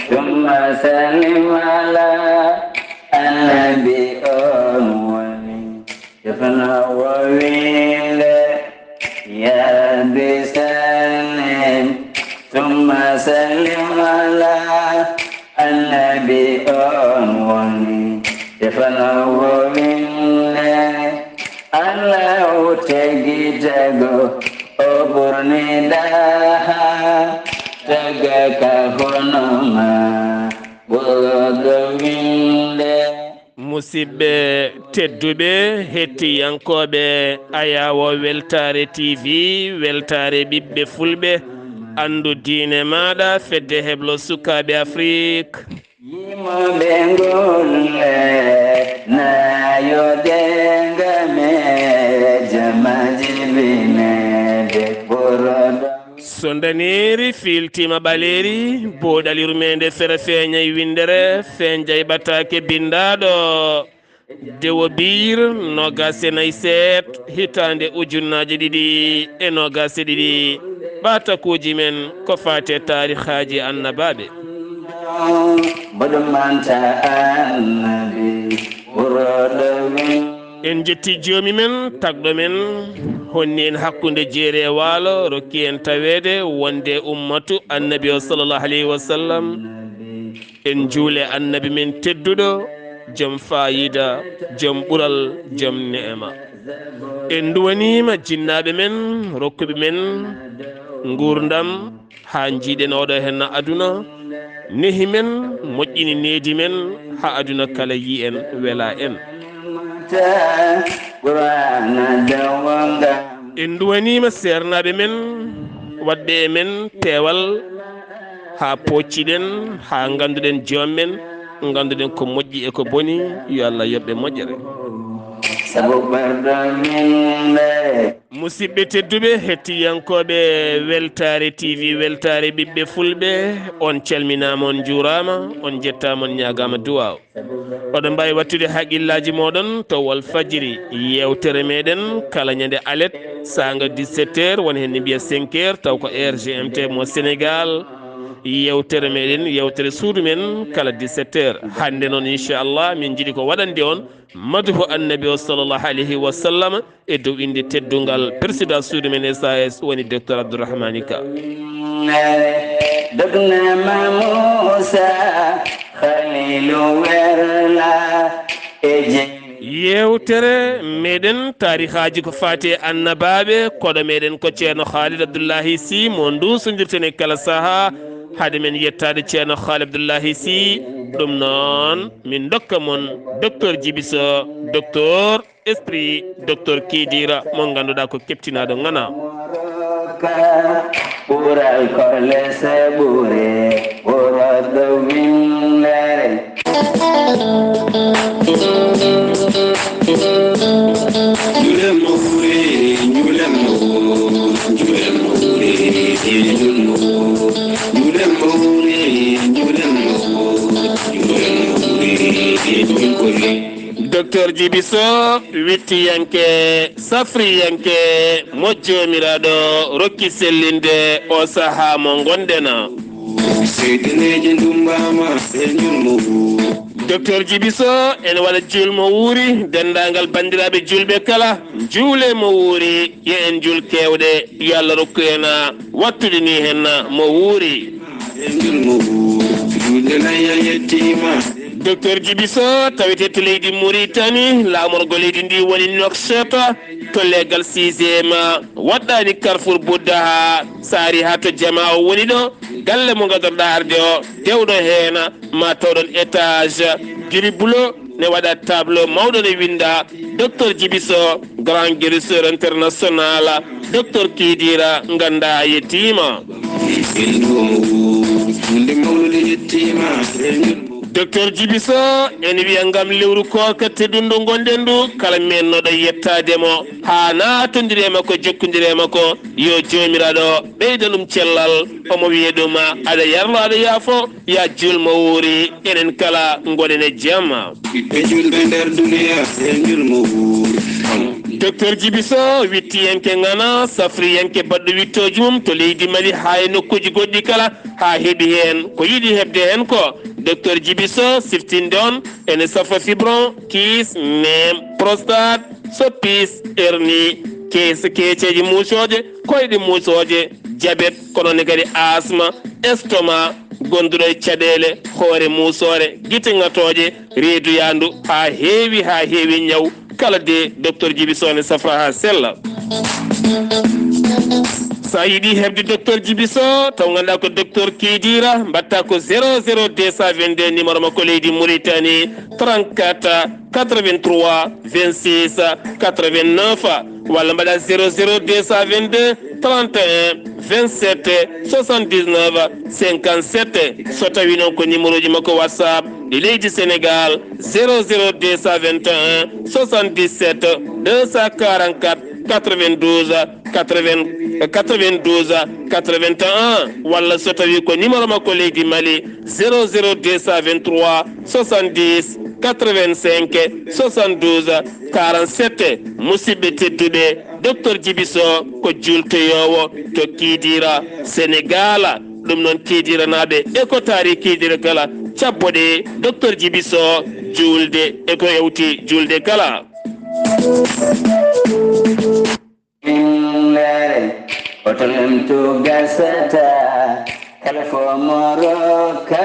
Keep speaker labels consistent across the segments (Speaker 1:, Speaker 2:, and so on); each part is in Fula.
Speaker 1: ثم سلم على النبي يفنى وويل يا بسلم ثم سلم على النبي يفنى وويل الله تجيجو أبرني daha tagaka honoma bogawinde musidɓe tedduɓe hettiyankoɓe ayawo weltare tv weltare ɓiɓɓe fulɓe andu diine maɗa fedde heblo sukaɓe afrique yimoɓe golle nayodengame jamajibinede boroɗo so daniri filtima ɓaleri buuɗal yurmeende fere feeñay windere feeñjay ɓataake bindaɗo dewo biir nogas e nayi seet hitande ujunnaje ɗiɗi e nogas e ɗiɗi ɓatakuji men ko fate tarihaji annabaaɓe en jetti joomi men tagɗo men honni en hakkunde jeere waalo rokki en tawede wonde ummatu annabi o sallllahu alayhi wa sallam en juule annabi men tedduɗo joom fayida joom ɓural joom neema en duwanima jinnaɓe men rokkuɓe men gurdam ha jiiɗen oɗo henna aduna nehi men moƴƴini needi men ha aduna kala yi en wela en en duwanima sernaɓe men wadɓe e men peewal ha pocciɗen ha ganduɗen joom men ganduɗen ko moƴƴi e ko boni yo Allah yoɓɓe moƴƴere musidɓe tedduɓe hettiyankoɓe weltare tv weltare ɓiɓɓe fulɓe on calminama on juurama on jettama on ñagama duwaw oɗon mbawi wattude haqqillaji moɗon to wal fajiri yewtere meɗen kala ñande alet saanga 17 heures woni hen ne mbiya 5 heures taw ko heure gmt mo sénégal yewtere meɗen yewtere suudu men kala 17 heures hande noon inchallah min jiiɗi ko waɗande on maduhu annabi o sallllahu alayhi wa sallam e dow inde teddungal président suudu men sas woni docteur abdourahmani ka dognama moussa khalilu werla yewtere meɗen tarihaji ko fati annabaaɓe koɗo meɗen ko ceerno Kaliidu Abdullay Sih mo dusodirten e kala saaha hade men yettade ceerno Kaliidu Abdullay Sih ɗum noon min dokka mon docteur Djibiso docteur esprit docteur Kidira mo ganduɗa ko keptinaɗo gana ɓural korle seɓure ɓuroɗo windere docteur Djibiso wittiyanke safriyanke mojjomiraɗo rokki sellinde o saaha mo gondena seydeneje dumbama e julmo docteur Djibiso ene waɗa julmo wuuri dendagal bandiraɓe julɓe kala juule mo wuuri yo en jul kewɗe yo Allah rokku en wattude ni hen mo wuuri e julmo julde naya yettima docteur Djibiso tawete to leydi Mauritanie laamorgo leydi ndi woni Nouakchott to leggal 6e waɗɗani Carrefour Budda ha saari ha to jama o woni ɗo galle mo gadorɗa arde o dewɗo hen ma tawɗon étage giri bulo ne waɗa tableau mawɗo ne winda docteur Djibiso grand guérisseur international docteur Kidira ganda yettima docteur Djibiso en wiya ngam lewru koka teddundo gonɗen ndu kala mennoɗo yettademo ha natondirema ko jokkodirema ko yo jomiraɗo ɓeyda ɗum cellal omo wiya ɗum aɗa yarlo aɗa yaafo ya julmo wuuri enen kala gonen e jamma ɓe julɓe nder duniya e julmo wuuri docteur Djibiso wittiyanke ngana safriyanke baɗɗo wittoji mum to leydi Mali ha e nokkuji goɗɗi kala ha heeɓi hen ko yiɗi hebde hen ko docteur Djibiso siftinde on ene safa fibron kiis nem prostate soppis hernie keeceji muusoje koyɗe muusoje diabète kono ne kadi asma estomac gonduɗo e caɗele hoore muusore guite ngatoje reedu yandu ha heewi ñaw kala de docteur Djibiso ne safa ha sella sa yiɗi hebde docteur Djibiso taw ganduɗa ko docteur Kidira mbatta ko 00222 numéro makko leydi Mauritanie 34 83 26 89 walla mbaɗa 00222 31 27 79 57 so tawi noon ko numéro ji makko WhatsApp ɗi leydi Sénégal 00221 77 244 92 81 walla so tawi ko numéro makko leydi Mali 00223 70 85 72 47 musidɓe tedduɓe docteur Djibiso ko jultoyowo to Kidira Sénégal ɗum noon kidiranaɓe e ko taari kidira kala cabboɗe docteur Djibiso julde e ko yewti julde kala
Speaker 2: Otonem to gasata kala fo moroka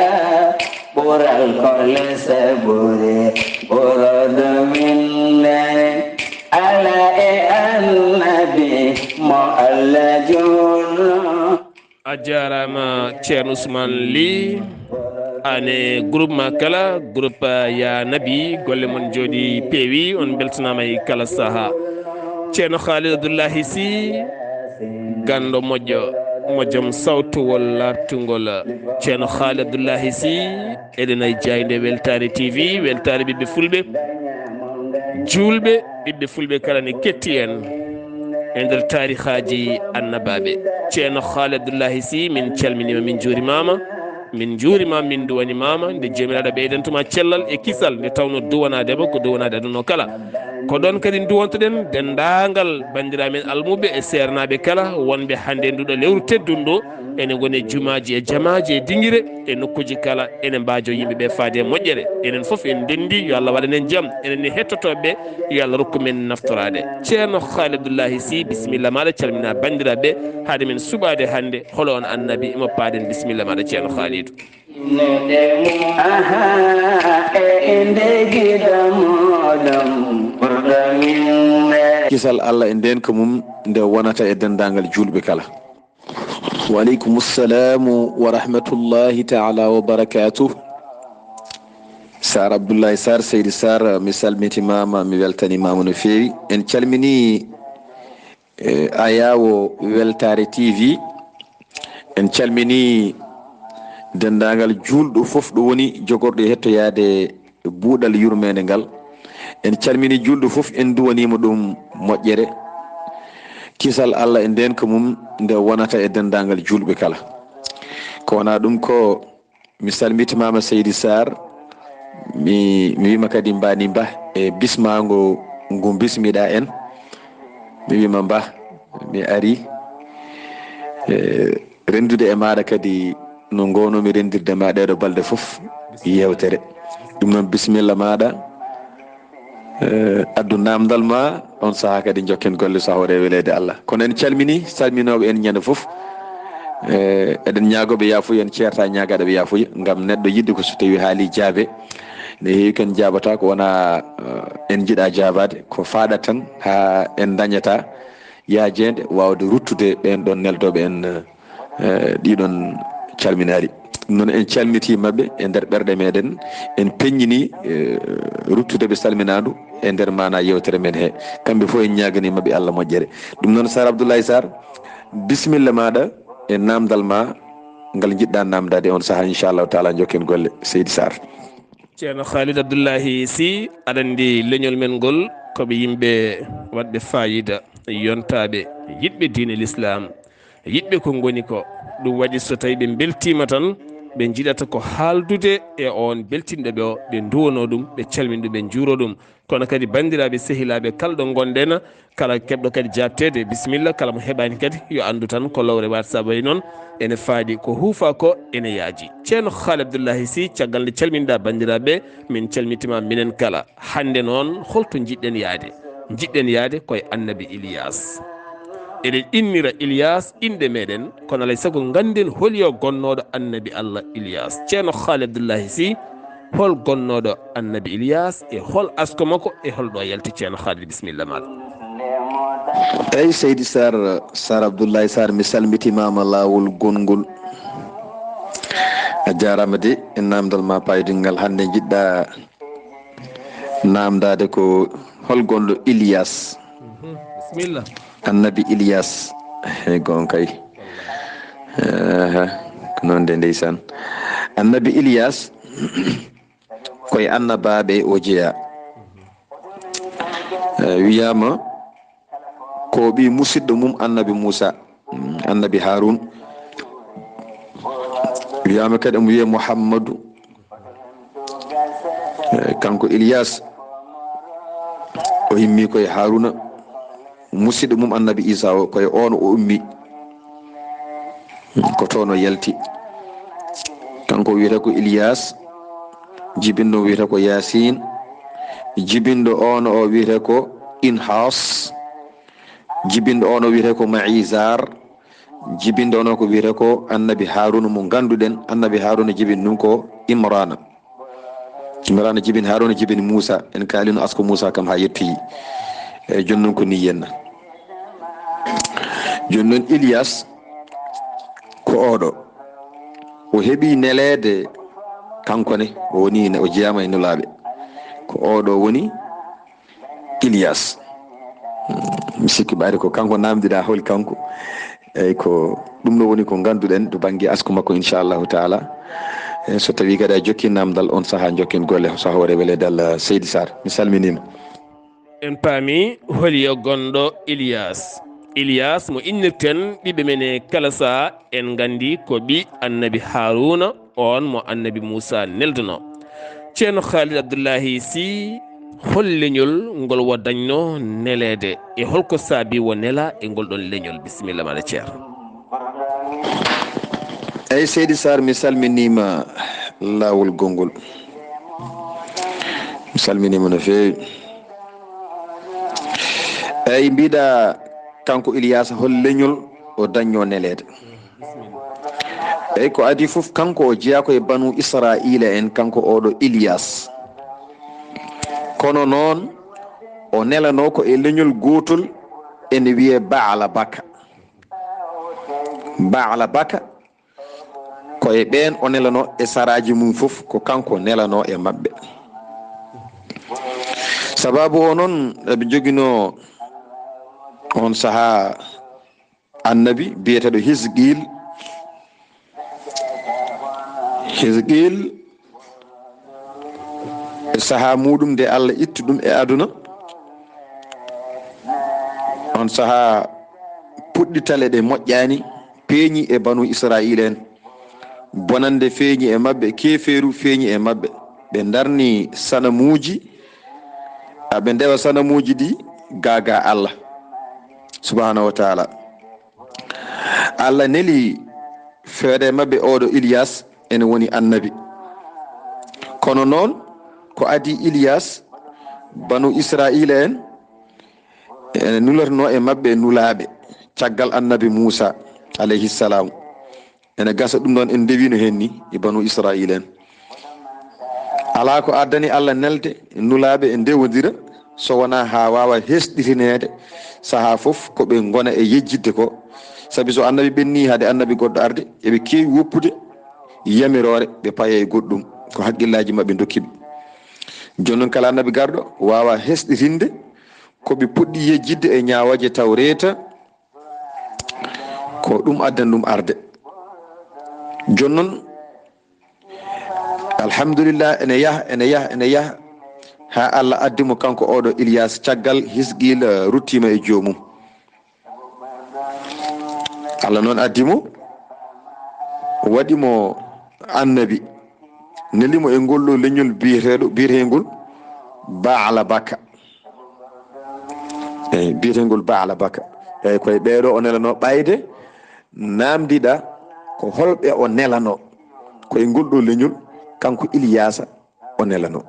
Speaker 2: boral kolle sabore borodo minne ala e annabi mo alla jono
Speaker 1: a jarama ceerno Ousmane Ly ane groupe ma kala groupe ya nabi golle mon jooɗi peewi on beltanama e kala saaha ceerno Kaliidu Abdullay Sih gando moƴƴo sawtowol lartugol ceerno Kaliidu Abdullay Sih eɗen ay jayde Weltaare TV Weltaare ɓiɓɓe fulɓe julɓe ɓiɓɓe fulɓe kala ne ketti en e nder tarihaji annabaaɓe ceerno Kaliidu Abdullay Sih min calminima min juurimama min duwanimama nde jomiraɗo ɓeydantuma cellal e kisal nde tawno duwanadema ko duwanade aduna o kala ko ɗon kadi duwontoɗen dendagal bandiramen almuɓe e sernaɓe kala wonɓe hannde nduɗo lewru teddunɗo ene gone jumaji e jamaji e dinguire e nokkuji kala ene mbajo yimɓeɓe faade moƴƴere enen foof en dendi yo Allah waɗanen jaam enen hettotoɓeɓe yo Allah rokku men naftorade ceerno Kaliidu Abdullay Sih bisimilla maɗa calmina bandiraɓe haade men suɓade hannde holo on annabi imo paaden bisimilla maɗa ceerno Kaliidu
Speaker 3: kisal Allah e nden ko mum nde wonata e dendagal julɓe kala wa aleykum ssalamu wa rahmatullahi taala wa barakatuh Saar Abdullaahi Saar Seydi Saar mi salmitimama mi weltanimama no feewi en calmini ayawo Weltaare TV en calmini dendagal julɗo foof ɗo woni jogorɗo e hettoyade buuɗal yurmeende ngal en calmini julɗo foof en duwanima ɗum moƴƴere kisal Allah e nden ko mum nde wonata e dendagal julɓe kala ko wona ɗum ko mi salmitimama Seydi Saar mi wima kadi mbani mba e bismago ngu bismiɗa en mi wima mba mi ari rendude e maɗa kadi no gonnomi rendirde ma ɗeɗo balɗe foof yewtere ɗum noon bisimilla maɗa addu namdal ma on saaha kadi jokken golle so hawre welede Allah kono en calmini salminoɓe en ñande foof eɗen ñagoɓe yafuya en ceerta ñagaɗeɓe yafuya gam neɗɗo yidde ko so tawi haali jaabe ne heewi ken jabata ko wona en jiiɗa jabade ko faaɗat tan ha en dañata yaajede wawde ruttude ɓen ɗon neldoɓe en ɗiɗon calminaɗi ɗum noon en calmiti mabɓe e nder ɓerɗe meɗen en peññini ruttudeɓe salminadu e nder mana yewtere men he kamɓe fof en ñagani mabɓe Allah moƴƴere ɗum noon Saar Abdullay Saar bisimilla maɗa e namdal ma ngal jiɗɗa namdade on saaha inchallahu taala jokken golle Seydi Saar
Speaker 1: ceerno Kaliidu Abdullay Sih aɗa andi leñol men ngol koɓe yimɓe wadɓe fayida yontaɓe yiɗɓe diine l'islam yiɗɓe ko goni ko ɗum waɗi so tawi ɓe beltima tan ɓe jiɗata ko haaldude e on beltinɗo ɓe o ɓe duwono ɗum ɓe calmini ɗum ɓe juuro ɗum kono kadi bandiraɓe sehilaɓe kala ɗo gonɗen kala keɓɗo kadi jabtede bisimilla kala mo heɓani kadi yo andu tan ko lowre whatsapp way noon ene faadi ko huufa ko ene yaaji ceerno haali Abdullaahi Sih caggal nde calminɗa bandiraɓe min calmitima minen kala hande noon holto jiɗɗen yaade koye annabi Ilyas eɗen innira Ilyas inde meɗen kono alay saago ganden holiyo gonnoɗo annabi Allah Ilyas ceerno haali Abdullaahi Sih hol gonnoɗo annabi Ilyas e hol asko makko e holɗo yalti ceerno haali bisimilla maɗa
Speaker 3: eyyi seydi Sar Abdullay Sar mi salmitimama lawol gongol a jarama de e namdal ma paydingal hande jiɗɗa namdade ko hol gonɗo Ilyas
Speaker 1: bisimilla
Speaker 3: annabi Ilyas e gon kay ko noon de ndeysan annabi Ilyas koye annabaaɓe o jeeya wiyama ko ɓi musidɗo mum annabi Moussa annabi Haroun wiyama kadi omo wiye Mouhammadou kanko Ilyas o himmi koye Harouna musidɗo mum annabi Isa o koye on o ummi ko toon o yalti kanko wiyata ko Ilyas jibinɗo wiyata ko Yasin jibinɗo on o wiyata ko Inhas jibinɗo on o wiyata ko Maizar jibinɗo on ko wiyata ko annabi Haruna mo ganduɗen annabi Haruna jibin ɗum ko Imrana jibin Haruna jibin Moussa en kalino asko Moussa kam ha yettoyi eyyi joni noon ko ni yenna joni noon Ilyas ko oɗo o heeɓi nelede kankone o woni o jeeyama e nulaɓe ko oɗo woni Ilyas mi sikki ɓayde ko kanko namdiɗa hol kanko eyyi ko ɗum ɗo woni ko ganduɗen to banggue asko makko inchallahu taala so tawi kadi a jokki namdal on saaha jokken golle so hawre welede Allah seydi Sar mi salminima
Speaker 1: en paami holiyo gonɗo Ilyas mo innirten ɓiɓɓe men e kala saha en gandi ko ɓi annabi Haruna on mo annabi Moussa nelduno ceerno Kaliidu Abdullay Sih hol leñol ngol wadanno nelede e holko saabi wo nela e ngol ɗon leñol bisimilla maɗa ceerno
Speaker 3: eyyi seydi Sar mi salminima lawol gongol mi salminima no fewi eyyi mbiɗa kanko Ilyas hol leñol o dañño nelede eyyi ko adi foof kanko o jeeya koye banu Israila en kanko oɗo Ilyas kono noon o nelano ko e leñol gotol ene wiye Baala Baka koye ɓen o nelano e saraji mum foof ko kanko nelano e mabɓe sababu o noon eɓe joguino on saaha annabi biyeteɗo Hisqil e saaha muɗum nde Allah itti ɗum e aduna on saaha puɗɗitale ɗe moƴƴani peeñi e banu Israila en bonande feeñi e mabɓe keferu feeñi e mabɓe ɓe darni sanamuji aɓe ndewa sanamuji ɗi gaga Allah subhanahu wa taala Allah neli feede mabɓe oɗo Ilyas ene woni annabi kono noon ko adi Ilyas banu Israila en ene nulatno e mabɓe nulaɓe caggal annabi Moussa alayhi salam ene gasa ɗum ɗon en dewino hen ni e banu Israila en ala ko addani Allah nelde nulaɓe e ndewodira so wona ha wawa hesɗitinede saaha foof koɓe gona e yejjidde ko saabi so annabi ɓenni haade annabi goɗɗo arde eɓe kewi woppude yamirore ɓe paaya e goɗɗum ko haqqillaji mabɓe dokkiɓe joni noon kala annabi garɗo wawa hesɗitinde koɓe puɗɗi yejjidde e ñawaje taw reeta ko ɗum addani ɗum arde joni noon alhamdulillah ene yaha ha Allah addimo kanko oɗo Ilyas caggal Hisqil ruttima e jomum Allah noon addimo waɗimo annabi nelimo e ngol ɗo leñol biyetegol baala baka eyyi biyetengol baala baka eyyi koye ɓeeɗo o nelano ɓayde namdiɗa ko holɓe o nelano koye ngol ɗo leñol kanko Ilyasa o nelano.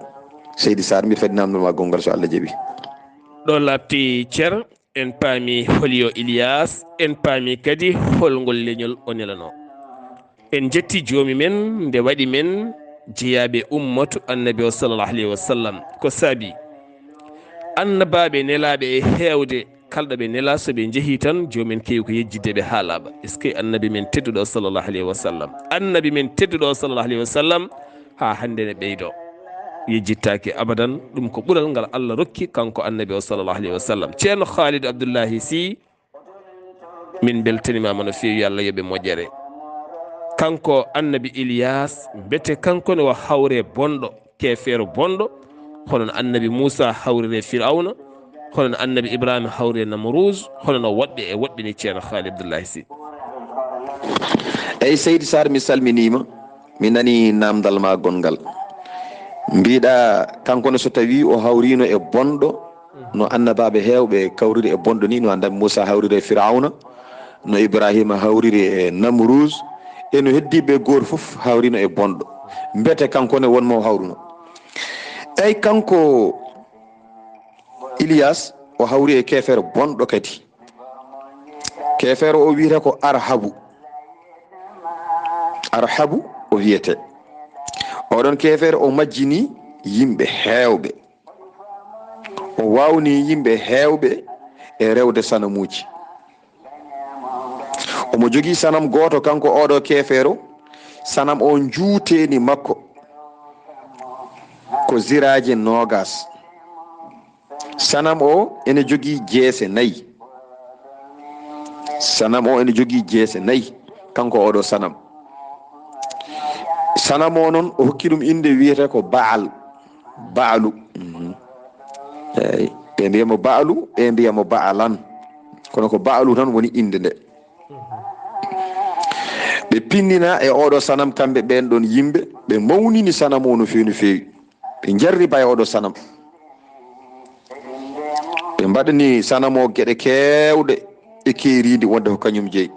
Speaker 3: Seydi Saar mbiɗa fadi namdoma gongal so Allah jaaɓi.
Speaker 1: ɗo labti ceer en paami holyo Ilyas en paami kadi holngol leñol o nelano. en jetti joomi men nde waɗi men jeeyaɓe ummatu annabi o sallllahu alayhi wa sallam ko saabi annabaaɓe nelaɓe e heewde kalɗo ɓe nela so ɓe jeehi tan joomen kewi ko yejjidde ɓe haalaɓa est ce que annabi men tedduɗo o sallllahu alayhi wa sallam annabi men tedduɗo o sallllahu alayhi wa sallam ha hannde ne ɓeydo yejjittaki abadan ɗum ko ɓural ngal Allah rokki kanko annabi o sallllahu alayhi wa sallam. ceerno Kaliidu Abdullay Sih min beltanimama no fewi Allah yoɓe moƴƴere. kanko annabi Ilyas bete kanko ne o hawre bonɗo kefeero bonɗo hono annabi Moussa hawrire Firawna hono annabi Ibrahima hawre Namrouze hono no woɗɓe e woɗɓini ceerno Kaliidu Abdullay Sih.
Speaker 3: eyyi Seydi Saar mi salminima mi nani namdal ma gongal mbiɗa kankone so tawi o hawrino e bonɗo no annabaɓe hewɓe kawriri e bonɗo ni no annabi Moussa hawriri e Firawna no Ibrahima hawriri e Namrouze e no heddiɓe goto foof hawrino e bonɗo mbete kankone wonmo hawruno. eyyi kanko Ilyas o hawri e kefere bonɗo kadi kefere o wiyete ko arhabu o wiyete oɗon kefere o majjini yimɓe hewɓe o wawni yimɓe hewɓe e rewde sanamuji omo jogui sanam goto kanko oɗo kefere sanam o juuteni makko ko ziraji nogas sanam o ene jogui jeese nayyi kanko oɗo sanam o noon o hokki ɗum inde wiyete ko baalu eyyi ɓe mbiyamo baalu ɓe mbiyamo baalan kono ko baalu tan woni inde nde. ɓe pinnina e oɗo sanam kamɓe ɓen ɗon yimɓe ɓe mawnini sanam o no fewi ɓe jarriba e oɗo sanam ɓe mbaɗani sanam o gueɗe kewɗe e keeridi wonde ko kañum jeeyi.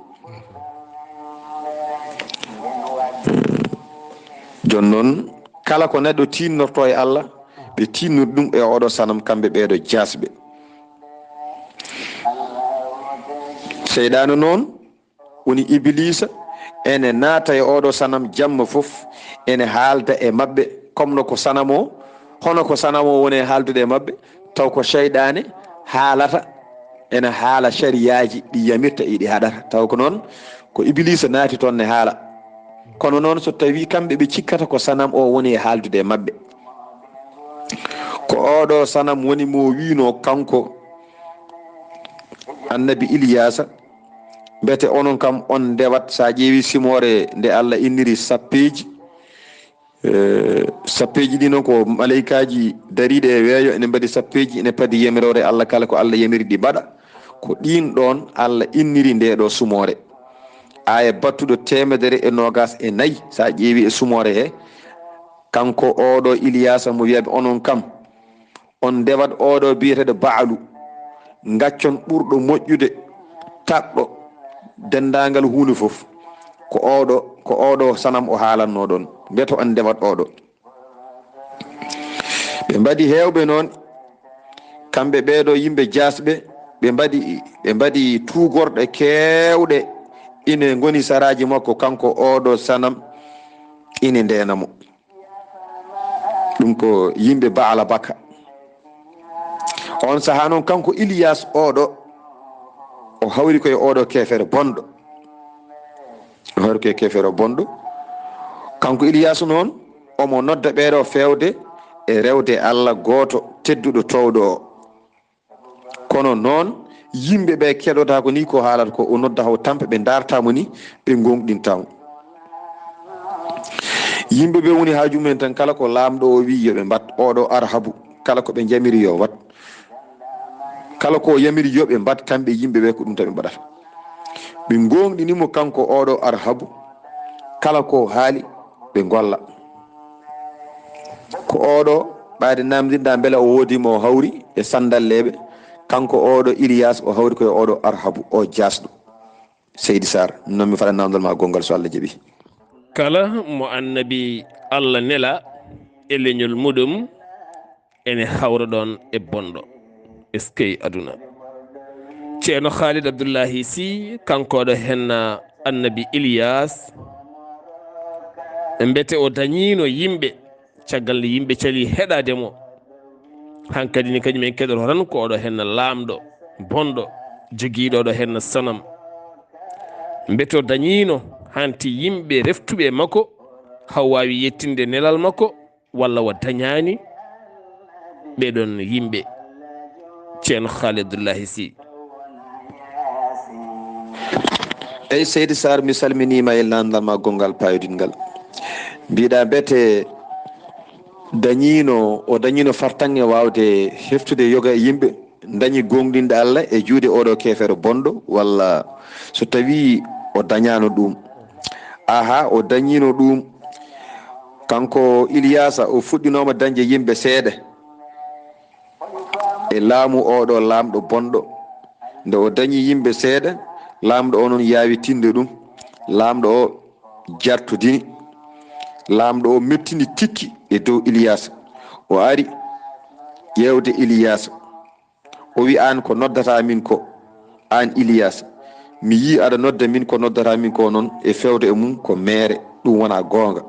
Speaker 3: jonnon kala ko neɗɗo tinnorto e Allah ɓe tinnori ɗum e oɗo sanam kamɓe ɓeɗo jasɓe. seyɗano noon woni Iblisa ene naata e oɗo sanam jamma foof ene haalda e mabɓe comme no ko sanam o hono ko sanam o woni haaldude e mabɓe taw ko seyɗane haalata ene haala sariyaji ɗi yamirta e ɗi haɗata taw ko noon ko Iblisa naati toon ne haala kono noon so tawi kamɓe ɓe cikkata ko sanam o woni e haaldude e mabɓe ko oɗo sanam woni mo wino kanko annabi Ilyasa mbete onon kam on ndewat sa ƴeewi simore nde Allah inniri sappeji ɗi noon ko malaikaji dariɗe e weeyo ene mbaɗi sappeji ene padi yamirore Allah kala ko Allah yamiri ɗi mbaɗa ko ɗin ɗon Allah inniri nde ɗo sumore aya battuɗo 124 sa ƴeewi e sumore he kanko oɗo Ilyasa mo wiyaɓe onon kam on ndewat oɗo biyeteɗo baalu gaccon ɓurɗo moƴƴude taɓɗo dendagal hunde foof ko oɗo sanam o haalanno ɗon mbeto on ndewat oɗo. ɓe mbaɗi hewɓe noon kamɓe ɓeɗo yimɓe jasɓe ɓe mbaɗi tugorɗe kewɗe ine goni saraji makko kanko oɗo sanam ine ndenamo ɗum ko yimɓe baala baka on saaha noon kanko Ilyas oɗo o hawri koye oɗo kefere bonɗo kanko Ilyas noon omo nodda ɓeɗo fewde e rewde Allah goto tedduɗo towɗo o kono noon yimɓe ɓe keɗota ko ni ko haalata ko o nodda haw tampe ɓe dartamo ni ɓe gonɗintamo yimɓe ɓe woni haaju mumen tan kala ko lamɗo o wi yoɓe mbat oɗo arhabu kala ko ɓe jamiri yo wat kala ko yamiri yoɓe mbat kamɓe yimɓe ɓe ko ɗum tan ɓe mbaɗata ɓe gonɗinimo kanko oɗo arhabu kala ko haali ɓe ɓe golla ko oɗo ɓaade namdinɗa beele o woodima o hawri e sandalleɓe kanko oɗo Ilias o hawri koye oɗo arhabu o jasɗo. Seydi Saar noon mi faɗa namdal ma gongal so Allah jaaɓi.
Speaker 1: kala mo annabi Allah nela e leñol muɗum ene hawra ɗon e bonɗo eskey aduna. ceerno Kaliidu Abdullay Sih kankoɗo henna annabi Ilias mbete o dañino yimɓe caggal nde yimɓe cali heɗademo hankkadi ni kañum en keɗoto tan ko oɗo henna laamɗo bonɗo joguiɗo oɗo henna sanam mbete o dañino hanti yimɓe reftuɓe e makko haw wawi yettinde nelal makko walla o dañani ɓeɗon yimɓe. ceerno Kaliidu Abdullay Sih.
Speaker 3: eyyi Seydi Saar mi salminima e landal ma gongal payodingal mbiɗa bete o dañino fartange wawde heftude yoga e yimɓe dañi gonɗinde Allah e juude oɗo kefere bonɗo walla so tawi o dañano ɗum. aha o dañino ɗum kanko Iliasa o fuɗɗinoma dañde yimɓe seeɗa e laamu oɗo lamɗo bonɗo nde o dañi yimɓe seeɗa lamɗo o noon yawitinde ɗum lamɗo o jartudini lamɗo o mettini tikki e dow Ilias o ari ƴewde Ilias o wi an ko noddata min ko an Ilias mi yi aɗa nodda min ko noddata min ko noon e fewde e mum ko mere ɗum wona gonga.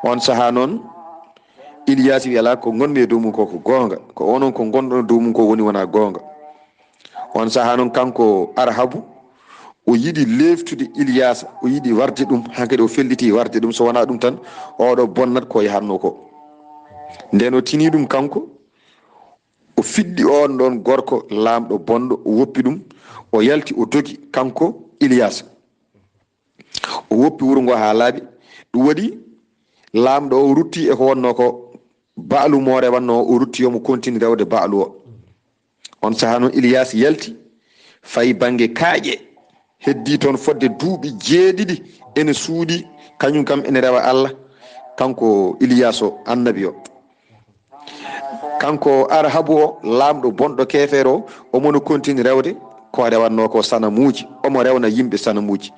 Speaker 3: on saaha noon Ilias wi ala ko gonmi e dow mum ko gonga ko onon ko gonɗon e dow mum ko woni wona gonga. on saaha noon kanko arhabu o yiɗi leftude Ilias o yiɗi warde ɗum hankkadi o felliti warde ɗum so wona ɗum tan oɗo bonnat ko yahatno ko nden o tini ɗum kanko o fiɗɗi on ɗon gorko lamɗo bonɗo o woppi ɗum o yalti o dogi kanko Ilias o woppi wuuro ngo ha laaɓi ɗum waɗi lamɗo o rutti e ko wonno ko baalu mo rewanno o rutti yomo continue rewde baalu o. on saaha noon Ilias yalti fayi banggue kaaƴe heddi toon fodde duuɓi 7 ene suuɗi kañum kam ene rewa Allah kanko Ilias o annabi o. kanko arhabu o lamɗo bonɗo kefere o omono continue rewde ko rewanno ko sanamuji omo rewna yimɓe sanamuji.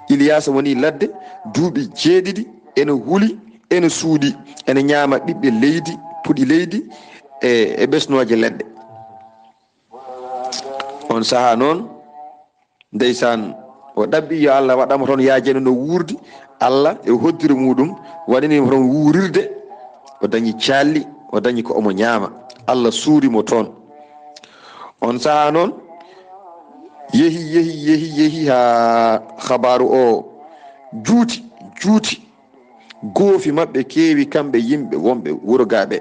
Speaker 3: Ilias woni ladde duuɓi 7 ene huuli ene suuɗi ene ñaama ɓiɓɓe leydi puɗi leydi e ɓesnoje leɗɗe. on saaha noon ndeysan o ɗaɓɓi yo Allah waɗama toon yaajeno no wuurdi Allah e hoddire muɗum waɗanimo toon wuurirde o dañi calli o dañi ko omo ñaama Allah suurimo toon. on saaha noon yehi ha habaru o juuti goofi mabɓe keewi kamɓe yimɓe wonɓe wuro gaɓe.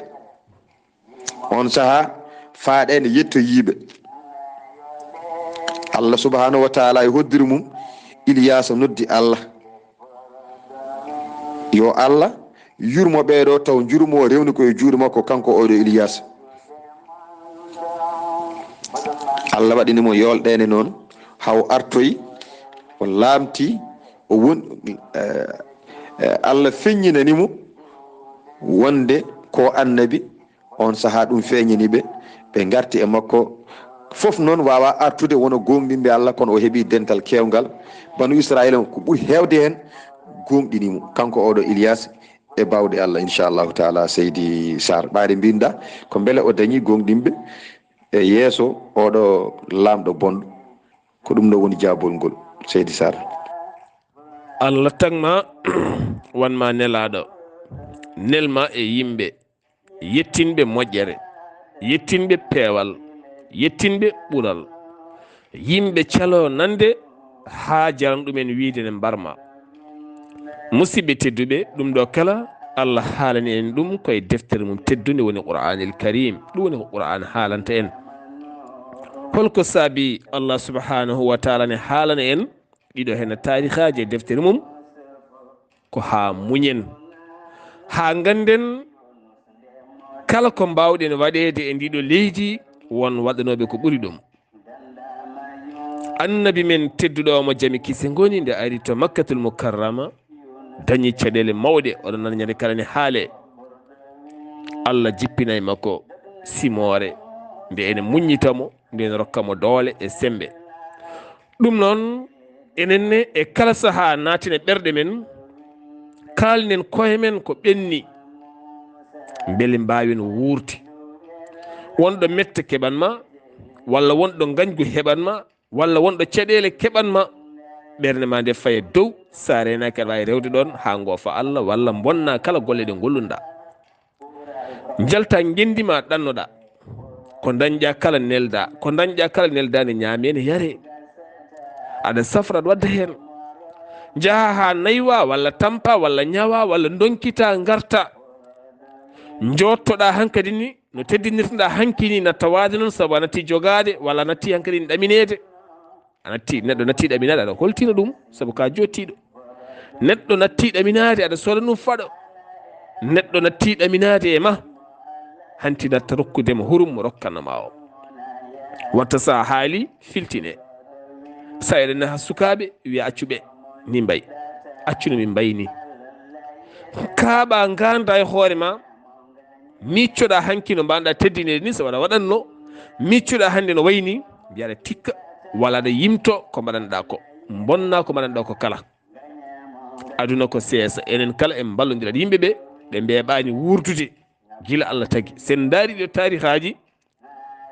Speaker 3: on saaha faaɗene yettoyiɓe Allah subhanahu wa taala e hoddiri mum Ilias noddi Allah yo Allah yurmo ɓeɗo taw jurmo rewni koye juuɗe makko kanko oɗo Ilias. Allah waɗinimo yolɗene noon haw artoyi o laamti o won Allah feññinanimo wonde ko annabi. on saaha ɗum feeñaniɓe ɓe garti e makko fof noon wawa artude wona gonɗinɓe Allah kono o heeɓi dental kewgal banu Israil ko ɓuuri hewde hen gonɗinimo kanko oɗo Ilias e bawɗe Allah inchallahu taala. Seydi Saar ɓaade mbinɗa ko beele o dañi gonɗinɓe e yeeso oɗo lamɗo bonɗo ko ɗum ɗo woni jabol ngol. Seydi Saar.
Speaker 1: Allah tagma wanma nelaɗo nelma e yimɓe yettinɓe moƴƴere yettinɓe peewal yettinɓe ɓural yimɓe calo nande ha jaran ɗumen wiide ne mbarma musidɓe tedduɓe ɗum ɗo kala Allah haalani en ɗum koye deftere mum teddude woni Qur'anil Karim ɗum woni ko Qur'an haalanta en holko saabi Allah subhanahu wa taala ne haalana en ɗiɗo hen tarihaji e deftere mum ko ha muñen ha ganden kala ko mbawɗen waɗede e ndiɗo leydi won waɗanoɓe ko ɓuuri ɗum. annabi men tedduɗo mo jami kise goni nde ari to Makkatul Mukarrama dañi caɗele mawɗe oɗon nana ñande kala ne haale Allah jippinay makko simore nde ene muññitamo nde ene rokkamo doole e sembe ɗum noon enenne e kala saaha naatine ɓerɗe men kalnen koye men ko ɓenni beele mbawen wuurti wonɗo mette keɓanma walla wonɗo gañgu heɓanma walla wonɗo caɗele keɓanma ɓerde ma nde faye dow sa renaki aɗa wawi rewde ɗon ha goofa Allah walla bonna kala golle ɗe gollunɗa jalta gendima ɗannoɗa ko dañƴa kala nelda ko dañƴa kala neldade ñaame ne yare aɗa safra aɗa wadda hen jaaha ha naywa walla tampa walla ñawa walla donkita garta jottoɗa hankadi ni no teddinirtoɗa hanki ni natta wade noon saabu a natti jogade walla a natti hankadi ni ɗaminede a natti neɗɗo natti ɗaminade aɗa holtina ɗum saabu ka jottiɗo neɗɗo natti ɗaminade aɗa sohla ɗum faɗo neɗɗo natti ɗaminade e ma hanti natta rokkudema hurum mo rokkanama o watta sa haali filtine sa eɗenne ha sukaɓe wiya accuɓe ni mbayi accuno min mbayni kaaɓa ganda e hoore ma miccoɗa hanki no mbanɗa teddinede ni so waɗa waɗanno miccoɗa hande no wayni mbiyaɗa tikka walla aɗa yimto ko mbaɗanɗa ko bonna ko mbaɗanɗa ko kala aduna ko seesa enen kala en ballodirat yimɓeɓe ɓe mbeɓani wurdude gila Allah tagui sen daari ɗo tarihaji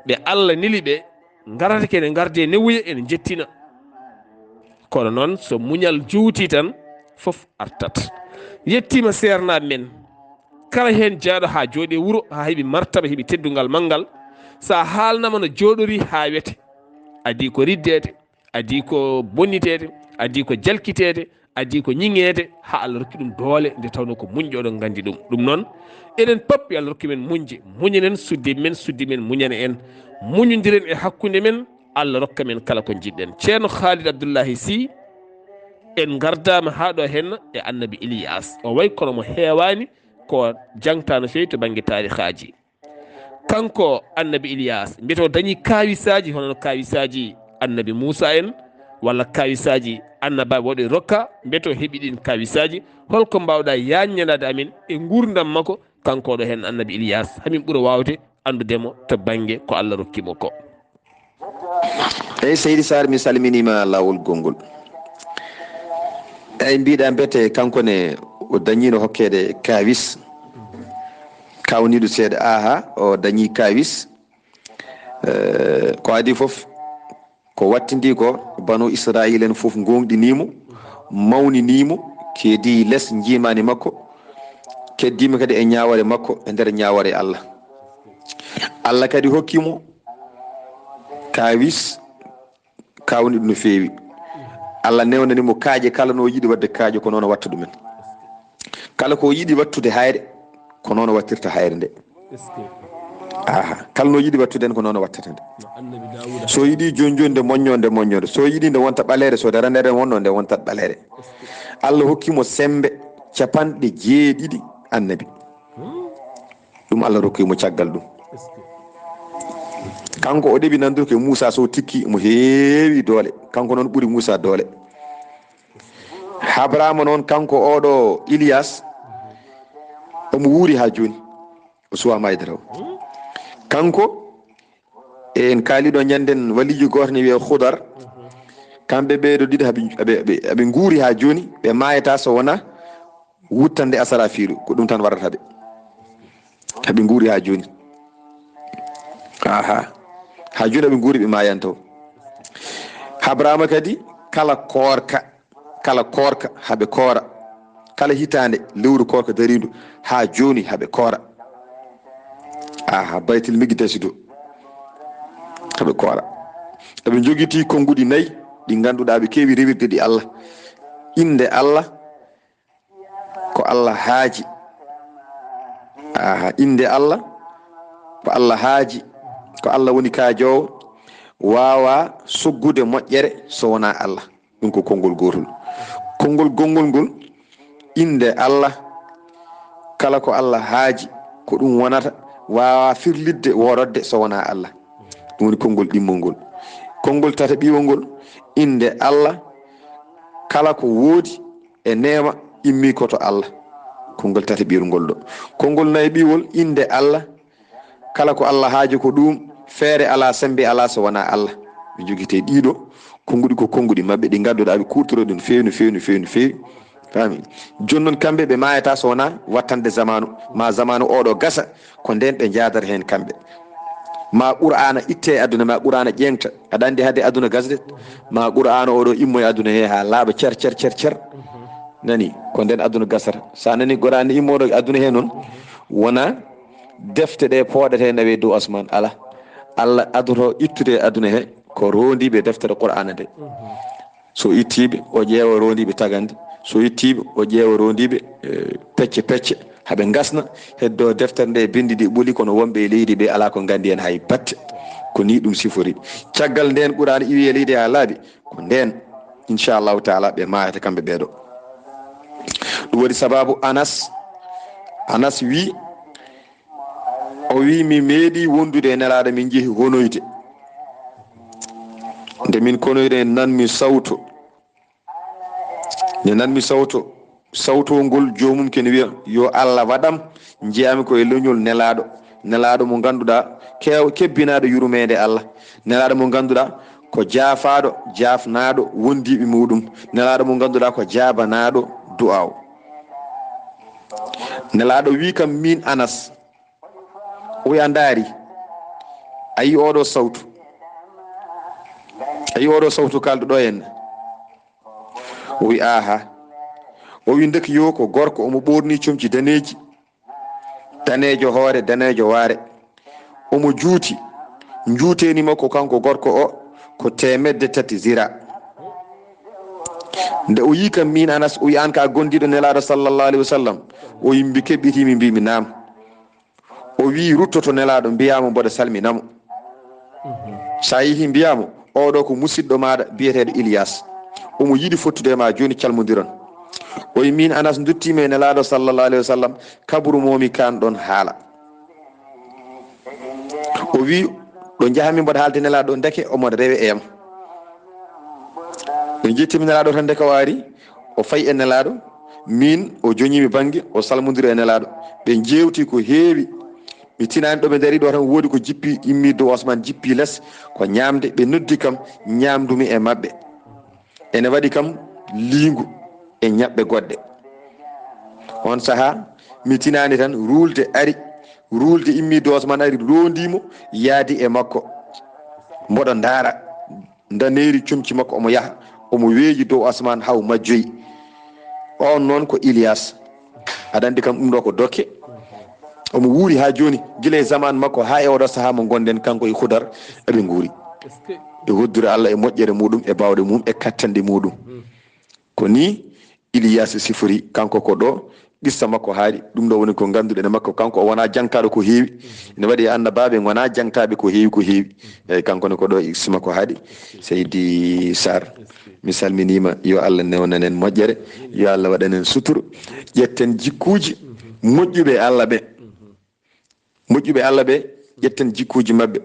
Speaker 1: ɓe Allah neli ɓe garata kene garde newuya ene jettina kono noon so muñal juuti tan foof artat yettima sernaɓe men kala hen jaaɗo ha jooɗe wuuro ha heeɓi martaba heeɓi teddugal manggal sa haalnama no jooɗori ha wete adi ko riddede adi ko bonnitede adi ko jalkitede adi ko ñiŋede ha Allah rokki ɗum doole nde tawno ko muñƴoɗon gandi ɗum noon eɗen pop yo Allah rokki men muñje muñenen suddi men muñana en muñodiren e hakkude men Allah rokka men kala ko jiɗɗen ceerno Kaliidu Abdullay Sih en gardama ha ɗo henna e annabi Ilyas o way kono mo heewani ko jangta no fewi to banggue tarihaji kanko annabi Ilyas mbiyete o dañi kawisaji hono kawisaji annabi Moussa en walla kawisaji annabaaɓe woɗe rokka mbiyete o heeɓi ɗin kawisaji holko mbawɗa yaññanade amin e gurdam makko kanko ɗo hen annabi Ilyas hamin ɓuura wawde andudemo to banggue ko Allah rokkimo ko
Speaker 3: eyyi Seydi Saar mi salminima lawol gongol eyyi mbiɗa mbete kankone o dañino hokkede kawis kawniɗo seeɗa aha o dañi kawis ko adi foof ko wattidi ko banu Israil en foof gonɗinimo mawninimo keedi less jimani makko keddima kadi e ñawore makko e nder ñawore Allah Allah kadi hokkimo kawis kawniɗo no fewi Allah newnanimo kaaƴe kala no yiiɗi wadde kaaƴe ko noon watta ɗumen kala ko yiiɗi wattude hayre ko noon wattirta hayre nde kala no yiiɗi wattude en ko noon wattata nde so yiiɗi joni nde moññode so yiiɗi nde wonta ɓalere so darandere wonno nde wontat ɓalere Allah hokkimo sembe capanɗe 7 annabi ɗum Allah rokkimo caggal ɗum kanko o ɗeɓi nandude ko Moussa so tikki mo heewi doole kanko noon ɓuuri Moussa doole Abrahama noon kanko oɗo Ilyas omo wuuri ha joni o suwama e daraw kanko en kaaliɗo ñanden walijo goto ne wiye Hudar kamɓe ɓeɗo ɗiɗi aɓe guuri ha joni ɓe mayata so wona wuttande asarafiru ko ɗum tan warata haɓe guuri ha joni ha joni aɓe guuri ɓe mayantaw Abrahama kadi kala korka haɓe koora kala hitande lewru korka darindu ha joni haɓe koora baytel migdesi do haɓe koora aɓe jogiti konguɗi 4 ɗi ganduɗa ɓe kewi rewirde ɗi Allah inde Allah ko Allah haaji inde Allah ko Allah haaji ko Allah woni kaajowo wawa soggude moƴƴere so wona Allah ɗum ko konngol gotol konngol gongol ngol inde Allah kala ko Allah haaji ko ɗum wonata wawa firlidde worodde so wona Allah ɗum woni konngol ɗimmol ngol konngol tata ɓiwol ngol inde Allah kala ko woodi e nema immi koto Allah konngol tati ɓirngol ɗo. Konngol nayi ɓiwol inde Allah, kala ko Allah haaji ko ɗum, feere ala sembe ala so wona Allah. ɓe jogite ɗiɗo konnguɗi ko konnguɗi maɓɓe ɗi ngannduɗaa ɓe kuutoro ɗum feewi fami. Joni noon kamɓe ɓe mayata so wona wattande zamanu ma zamanu oɗo gasa ko nden ɓe jadata hen kamɓe. Ma qur'ana itte e aduna, ma qur'ana ƴeŋta, aɗa andi hade aduna gasde, ma qur'ana oɗo immo e aduna he ha laaɓa cer nani ko nden aduna gasata. Sa nani qur'ana immoɗo e aduna he noon wona defte ɗe pooɗete nawe dow asman, ala. Allah adoto ittude e aduna he ko rondiɓe deftere qur'ana nde. So ittiɓe o ƴeewa rondiɓe tagande, so ittiɓe o ƴeewa rondiɓe pecce haɓe gasna heddo deftere nde bindi ɗi ɓuuli kono wonɓe e leydi ɓe ala ko gandi hen hay batte. Ko ni ɗum sifori. Caggal nden qur'ana iwi e leydi ha laaɓi ko nden inchallahu taala ɓe mayata kamɓe ɓeeɗo. ɗum waɗi sababu Anas wi, o wi mi meeɗi wondude e nelaɗo min jeehi honoyde, nde min konoyde nanmi sawto, nde nanmi sawtongol jomum kene wiya yo Allah waɗam jeyami koye leñol nelaɗo mo ganduɗa kebbinaɗo yurmeende Allah, nelaɗo mo ganduɗa ko jaafaɗo jafnaɗo wondiɓe muɗum, nelaɗo mo ganduɗa ko jabanaɗo du'aw. Nelaɗo wi kam min Anas, o wi a ndaari ayi oɗo sawtu kalɗo ɗo henna? O wi aha. O wi ndek yo ko gorko omo ɓorni comci daneji, danejo hoore danejo waare, omo juuti, juuteni makko kanko gorko o ko 300 zira. Nde o yi kam min Anas, o wi an ka gondiɗo nelaɗo sallallahu alaihi wasallam? O yimbi keɓɓitimi mbimi nam. O wi ruttoto nelaɗo mbiyamo mboɗo salminamo. Sa yeehi mbiyamo oɗo ko musidɗo maɗa biyeteɗo Ilyas, omo yiɗi fottude ma joni calmodiron. O wi min Anas duttimi e nelaɗo sallallahu alaihi wasallam, kaburu momi kan ɗon haala. O wi ɗo jahami mboɗo haalde nelaɗo ndeke omo rewe e yam. ɓe jettimi nelaɗo tan ndeka waari o fayi e nelaɗo, min o joñimi banggue o salmodiri e nelaɗo. ɓe jewti ko heewi, mi tinani ɗo ɓe dari ɗo tan woodi ko jippi immi dow asman jippi less ko ñamde. ɓe noddi kam ñamdumi e mabɓe, ene waɗi kam liingu e ñaɓɓe goɗɗe. on saaha mi tinani tan rulde immi dow asman ari rondimo yaadi e makko, mboɗo ndaara daneri comci makko omo yaha omo weeji dow asman haw majjoyi. on noon ko Ilyas, aɗa andi kam ɗum ɗo ko dokke. omo wuuri ha joni gila e zaman makko ha e oɗo saaha mo gonden kanko e Hudar eɓe guuri e hoddure Allah e moƴƴere muɗum e bawɗe mum e kattanɗe muɗum. ko ni Ilyas sifori kanko ko ɗo qissa makko haali. ɗum ɗo woni ko ganduɗe ne makko, kanko o wona jankaɗo ko heewi, ene waɗi annabaaɓe wona jankaɓe ko heewi eyyi kankone ko ɗo qissa makko haali. Seydi Saar, mi salminima, yo Allah newnanen moƴƴere, yo Allah waɗanen suturu, ƴetten jikkuji moƴƴuɓe Allah ɓe, ƴetten jikkuji mabɓe.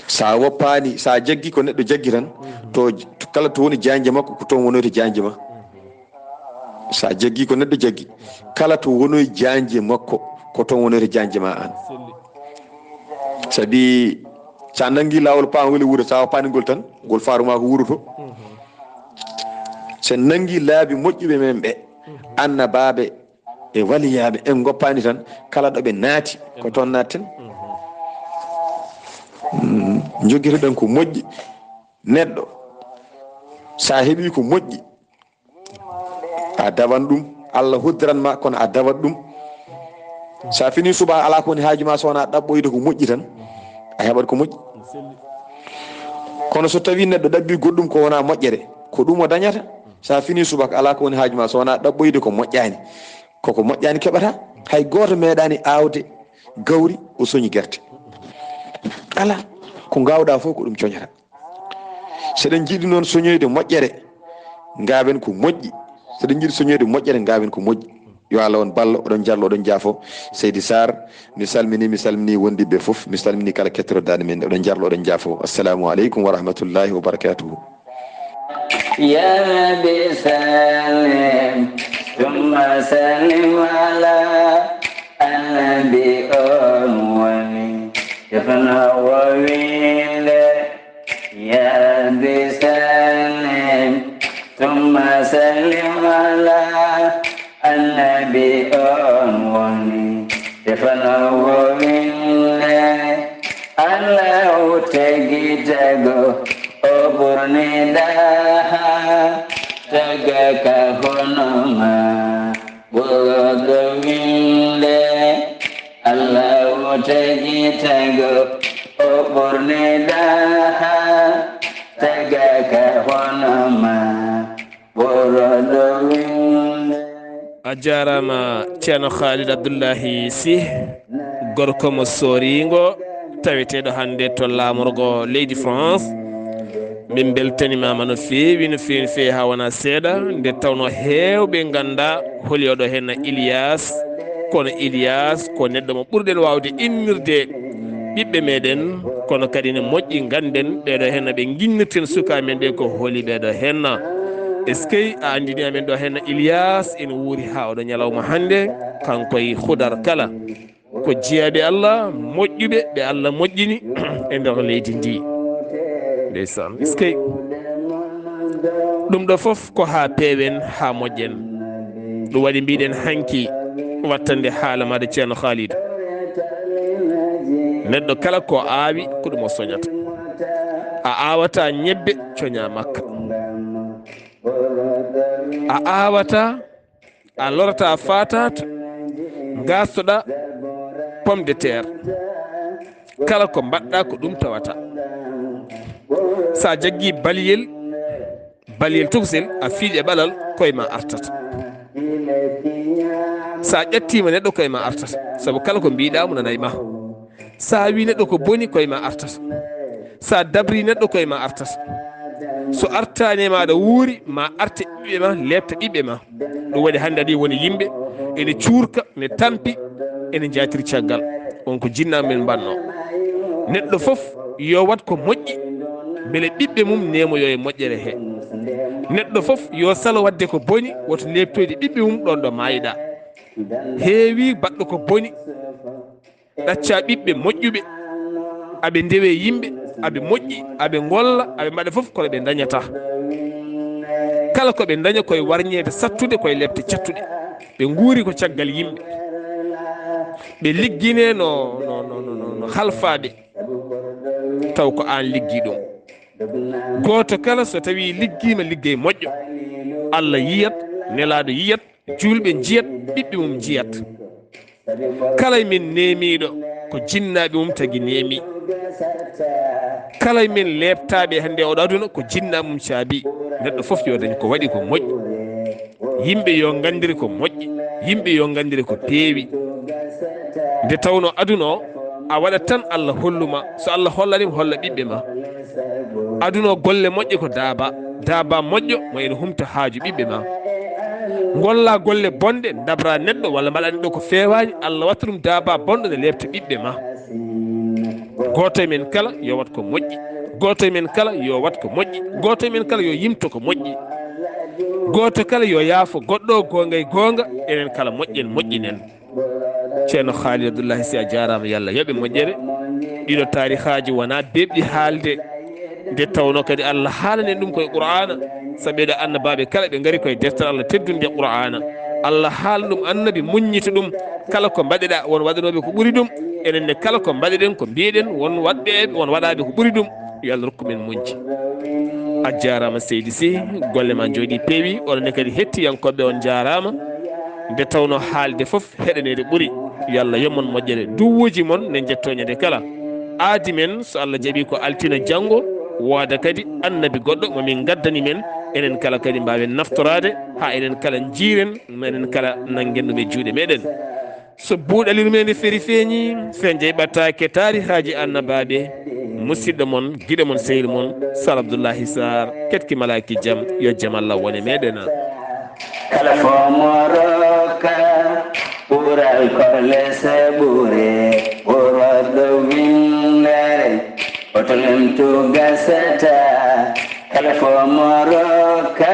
Speaker 3: sa woppani, sa jaggi ko neɗɗo jaggi tan to kala to woni janje makko ko toon wonoyto janje ma. sa jaggi ko neɗɗo jaggi kala to wonoy janje makko ko toon wonoyto janje ma an. Sabi sa nangi lawol paan woni wuuro, sa woppani ngol tan ngol faruma ko wuroto. so nangi laabi moƴƴuɓe men ɓe, annabaaɓe e waliyaɓe, en goppani tan kala ɗo ɓe naati ko toon natten. joguitoɗen ko moƴƴi. neɗɗo sa heeɓi ko moƴƴi a dawan ɗum, Allah hoddiranma kono a dawat ɗum. sa fini suba ala ko woni haaju ma, so wona ɗaɓɓoyde ko moƴƴi tan a heɓat ko moƴƴi. kono so tawi neɗɗo ɗaɓɓi goɗɗum ko wona moƴƴere, ko ɗum o dañata. sa fini subaka ala ko woni haaju ma, so wona ɗaɓɓoyde ko moƴƴani, koko moƴƴani keɓata. hay goto meeɗani awde gawri o soñi guerte, ala ko gawɗa fof ko ɗum coñata. seɗen jiiɗi noon soñoyde moƴƴere gawen ko moƴƴi, seɗen jiiɗi soñoyde moƴƴere gawen ko moƴƴi. yo Allah on ballo, oɗon jallo, oɗon jaafo. Seydi Saar, mi salmini wondiɓe foof, mi salmini kala kettoroɗaɗe men, oɗon jarlo, oɗon jaafo. Assalamu aleykum wa rahmatullahi wa barakatuhu.
Speaker 2: يا ربي سلم ثم سلم على النبي أمومي يفنى وويل يا ربي سلم ثم سلم على النبي أمومي يفنى وويل الله تجيتك أبرني daha taga kahonama borodowinde Allah tagi tago oborne daha taga kahonama borodowinde.
Speaker 1: a jarama ceerno Kaliidu Abdullay Sih gorko mo soringo taweteɗo hannde to lamorgo leydi France. min beltanimama no feewi ha wona seeɗa nde tawno hewɓe ganda holi oɗo henna Ilias kono Ilias ko neɗɗo mo ɓurɗen wawde innirde ɓiɓɓe meɗen kono kadi ne moƴƴi ganden ɓeɗo henna ɓe guinnirten suka men ɓe ko holi ɓeɗo henna. est ce que a andini amen ɗo henna Ilias ene wuuri ha oɗo ñalawma hannde kankoye hudar kala ko jeeyaɓe Allah moƴƴuɓe ɓe Allah moƴƴini e nder leydi ndi. ndeysan est ce que ɗum ɗo foof ko ha peewen ha moƴƴen. ɗum waɗi mbiɗen hanki wattande haala maɗa ceerno Kaliidu neɗɗo kala ko aawi ko ɗum o soñata. a awata ñebbe coña makka, a awata a lorata fatata gastoɗa pomme de terre, kala ko mbaɗɗa ko ɗum tawata. sa jaggi baliyel tugsel a fiiƴe ɓalal koye ma artata. sa ƴettima neɗɗo koye ma artata, saabu kala ko mbiɗamo nanay ma. sa wi neɗɗo ko boni koye ma artata, sa dabri neɗɗo koye ma artata. so artani maɗa wuuri ma arte ɓiɓɓe ma lebta ɓiɓɓe ma. ɗum waɗi hannde aɗi woni yimɓe ene cuurka ne tampi ene jatiri caggal. on ko jinnaɓe men mbanno. neɗɗo foof yo wat ko moƴƴi beele ɓiɓɓe mum nemoyo e moƴƴere he. neɗɗo foof yo salo wadde ko boni woto lebtoyde ɓiɓɓe mum ɗon ɗo mayiɗa. heewi baɗɗo ko boni ɗacca ɓiɓɓe moƴƴuɓe aɓe ndewe yimɓe aɓe moƴƴi aɓe golla aɓe mbaɗa foof kono ɓe dañata. kala koɓe daña koye warñede sattude koye lebte cattuɗe. ɓe guuri ko caggal yimɓe, ɓe liggine no halfaɓe taw ko an liggi ɗum. goto kala so tawi liggima liggey moƴƴo Allah yiyat, nelaɗo yiyat, julɓe jiyat, ɓiɓɓe mum jiyat. kala min nemiɗo ko jinnaɓe mum tagui neemi. kala min lebtaɓe hande oɗo aduna ko jinnaɓe mum caabi. neɗɗo foof yo dañ ko waɗi ko moƴƴi. yimɓe yo gandiri ko moƴƴi, yimɓe yo gandiri ko peewi. nde tawno aduna o a waɗat tan Allah holluma. so Allah hollanima holla ɓiɓɓe ma. aduna o golle moƴƴe ko daaba moƴƴo mo ene humta haaju ɓiɓɓe ma. golla golle bonɗe dabra neɗɗo walla mbaɗa neɗɗo ko fewani, Allah watta ɗum daaba bonɗo ne lebta ɓiɓɓe ma. goto e men kala yo wat ko moƴƴi, goto e men kala yo wat ko moƴƴi, goto e men kala yo yimto ko moƴƴi, goto kala yo yaafo goɗɗo gonga e gonga. enen kala moƴƴen moƴƴinen. ceerno Kaliidu Abdullay Sih a jarama, yallah yoɓe moƴƴere. ɗiɗo tarihaji wona bebɗi haalde, nde tawno kadi Allah haalane ɗum koye qur'ana. saɓeɗo annabaaɓe kala ɓe gaari koye deftere Allah teddunde qur'ana. Allah haala ɗum, annabi muññita ɗum. kala ko mbaɗeɗa won waɗanoɓe ko ɓuuri ɗum. enenne kala ko mbaɗeɗen ko mbiyeɗen won waɗɓe won waɗaɓe ko ɓuuri ɗum. yo Allah rokku men muñji. a jarama seydi Sy, golle ma jooɗi peewi. onone kadi hettiyankoɓe on jarama, nde tawno haalde foof heɗanede ɓuuri. yo Allah yommon moƴƴere duwuji mon ne jettoñede kala. aadi men so Allah jaaɓi ko altina janggo wooda kadi annabi goɗɗo momin gaddani men. enen kala kadi mbawen naftorade ha enen kala jiiren, enen kala nanggen ɗum e juuɗe meɗen. so buuɗal yurmeende feeri feeñi feñje ɓattaake tarihaji annabaaɓe musidɗo mon giɗo mon sehil mon Sar Abdullaahi Saar ketki malaki jaam yo jaam Allah wone meɗen.
Speaker 2: kala fomoroka ɓural korle saɓure ɓuroɗo windere otolem tu gasata kala fo moroka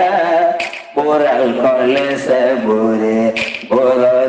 Speaker 2: ɓural korle sabure ɓuro